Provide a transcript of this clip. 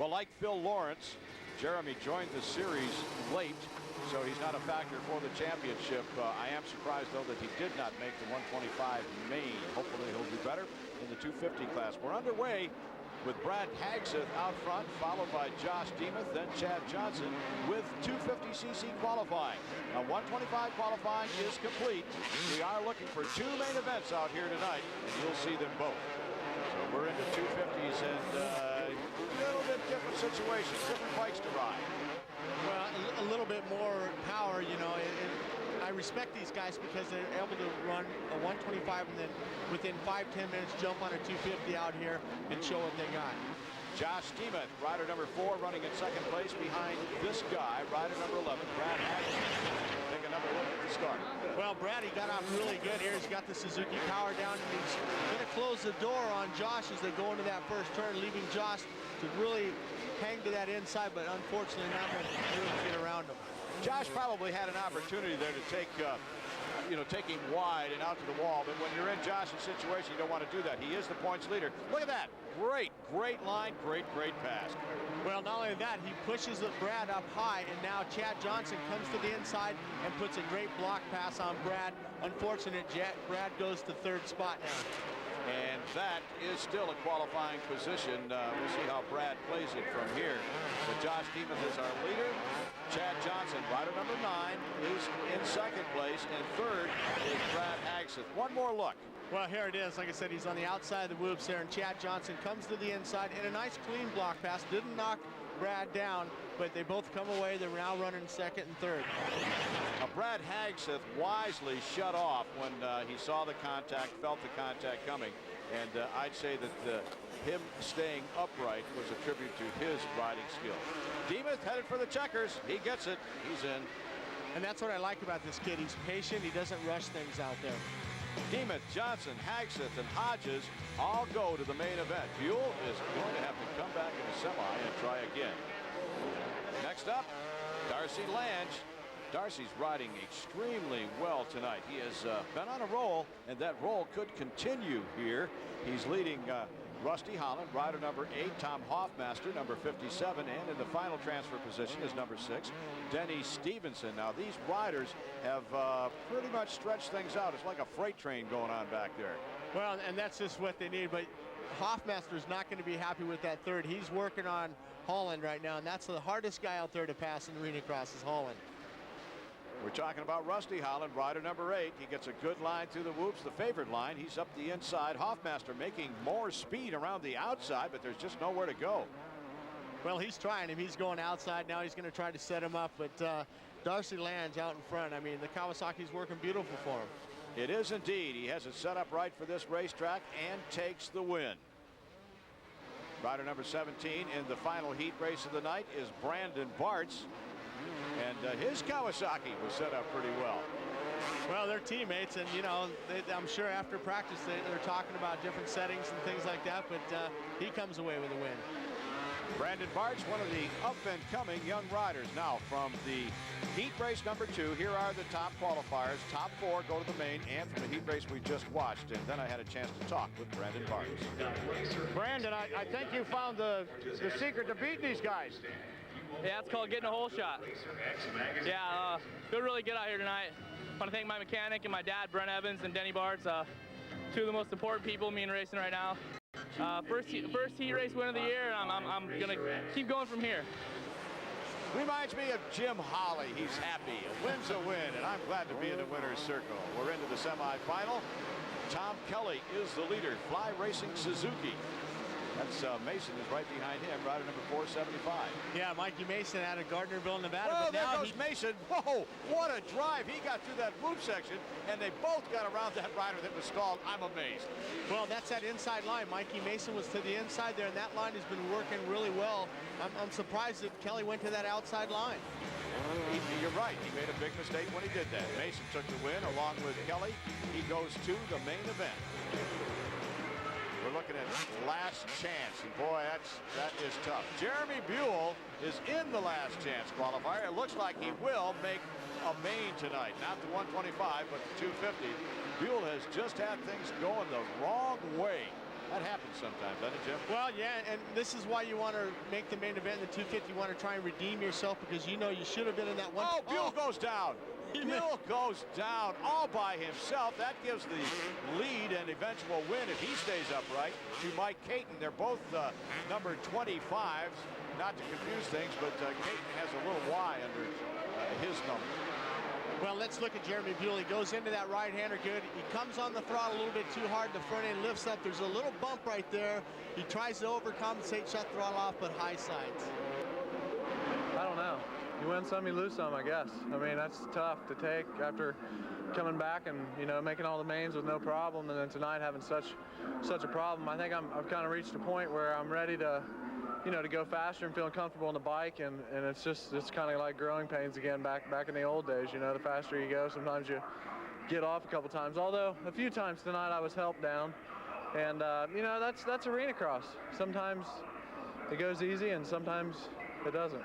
Well, like Phil Lawrence, Jeremy joined the series late, so he's not a factor for the championship. I am surprised, though, that he did not make the 125 main. Hopefully he'll do better in the 250 class. We're underway with Brad Hagseth out front, followed by Josh Demuth, then Chad Johnson with 250cc qualifying. Now 125 qualifying is complete. We are looking for 2 main events out here tonight, and you'll see them both. So we're into 250s and a little bit different situation, different bikes to ride. Well, a little bit more power, you know. I respect these guys because they're able to run a 125 and then within 5-10 minutes jump on a 250 out here and show what they got. Josh Demuth, rider number 4, running in second place behind this guy, rider number 11, Brad Hagseth. Take another look at the start. Well, Brad, he got off really good here. He's got the Suzuki power down, and he's going to close the door on Josh as they go into that first turn, leaving Josh to really hang to that inside, but unfortunately not going to really get around him. Josh probably had an opportunity there to take, take him wide and out to the wall. But when you're in Josh's situation, you don't want to do that. He is the points leader. Look at that. Great line. Great pass. Well, not only that, he pushes Brad up high, and now Chad Johnson comes to the inside and puts a great block pass on Brad. Unfortunate, Brad goes to 3rd spot now. And that is still a qualifying position. We'll see how Brad plays it from here. So Josh Demuth is our leader. Chad Johnson, rider number 9, is in second place, and 3rd is Brad Hagseth. One more look. Well, here it is. Like I said, he's on the outside of the whoops there, and Chad Johnson comes to the inside in a nice clean block pass. Didn't knock Brad down, but they both come away. They're now running 2nd and 3rd. Now, Brad Hagseth wisely shut off when he saw the contact, felt the contact coming, and I'd say that him staying upright was a tribute to his riding skill. Demuth headed for the checkers. He gets it. He's in. And that's what I like about this kid. He's patient. He doesn't rush things out there. Demuth, Johnson, Hagseth, and Hodges all go to the main event. BUEHL is going to have to come back in the semi and try again. Next up, DARCY LANGE. DARCY's riding extremely well tonight. He has been on a roll, and that roll could continue here. He's leading Rusty Holland, rider number 8, Tom Hoffmaster, number 57, and in the final transfer position is number 6, Denny Stevenson. Now, these riders have pretty much stretched things out. It's like a freight train going on back there. Well, and that's just what they need, but Hoffmaster's not going to be happy with that 3rd. He's working on Holland right now, and that's the hardest guy out there to pass in Arenacross is Holland. We're talking about Rusty Holland, rider number 8. He gets a good line through the whoops, the favored line. He's up the inside. Hoffmaster making more speed around the outside, but there's just nowhere to go. Well, he's trying him. He's going outside now. He's going to try to set him up, but DARCY LANGE out in front. I mean, the Kawasaki's working beautiful for him. It is indeed. He has it set up right for this racetrack and takes the win. Rider number 17 in the final heat race of the night is Brandon BARTZ. And his Kawasaki was set up pretty well. Well, they're teammates, and you know, I'm sure after practice they're talking about different settings and things like that, but he comes away with a win. Brandon BARTZ, one of the up-and-coming young riders. Now, from the heat race number 2, here are the top qualifiers. Top 4 go to the main, and from the heat race we just watched. And then I had a chance to talk with Brandon BARTZ. Brandon, I think you found the secret to beating these guys. Yeah, it's called getting a hole shot. Yeah, feel really good out here tonight. I want to thank my mechanic and my dad, Brent Evans, and Denny BARTZ, 2 of the most important people me in racing right now. First heat race win of the year, and I'm going to keep going from here. Reminds me of Jim Holley. He's happy. A win's a win, and I'm glad to be in the winner's circle. We're into the semifinal. Tom Kelly is the leader. Fly Racing Suzuki. That's Mason is right behind him, rider number 475. Yeah, Mikey Mason out of Gardnerville, Nevada. Oh, but there now goes Mason. Whoa, what a drive. He got through that loop section, and they both got around that rider that was stalled. I'm amazed. Well, that's that inside line. Mikey Mason was to the inside there, and that line has been working really well. I'm surprised that Kelly went to that outside line. You're right. He made a big mistake when he did that. Mason took the win along with Kelly. He goes to the main event. We're looking at last chance, and boy, that is tough. Jeremy BUEHL is in the last chance qualifier. It looks like he will make a main tonight, not the 125, but the 250. BUEHL has just had things going the wrong way That happens sometimes, doesn't it, Jim? Well, yeah, and this is why you want to make the main event in the 250. You want to try and redeem yourself because you know you should have been in that one. Oh, BUEHL goes down. BUEHL goes down all by himself. That gives the lead and eventual win, if he stays upright, to Mike Katin. They're both number 25s. Not to confuse things, but Katin has a little Y under his number. Well, let's look at Jeremy BUEHL. He goes into that right-hander good. He comes on the throttle a little bit too hard. The front end lifts up. There's a little bump right there. He tries to overcompensate, shut the throttle off, but high sides. I don't know. You win some, you lose some, I guess. I mean, that's tough to take after coming back and, you know, making all the mains with no problem, and then tonight having such a problem. I think I've kind of reached a point where I'm ready to, you know, to go faster and feeling comfortable on the bike, and it's kind of like growing pains again back in the old days. You know, the faster you go, sometimes you get off a couple times. Although a few times tonight I was helped down, and you know, that's Arenacross. Sometimes it goes easy and sometimes it doesn't.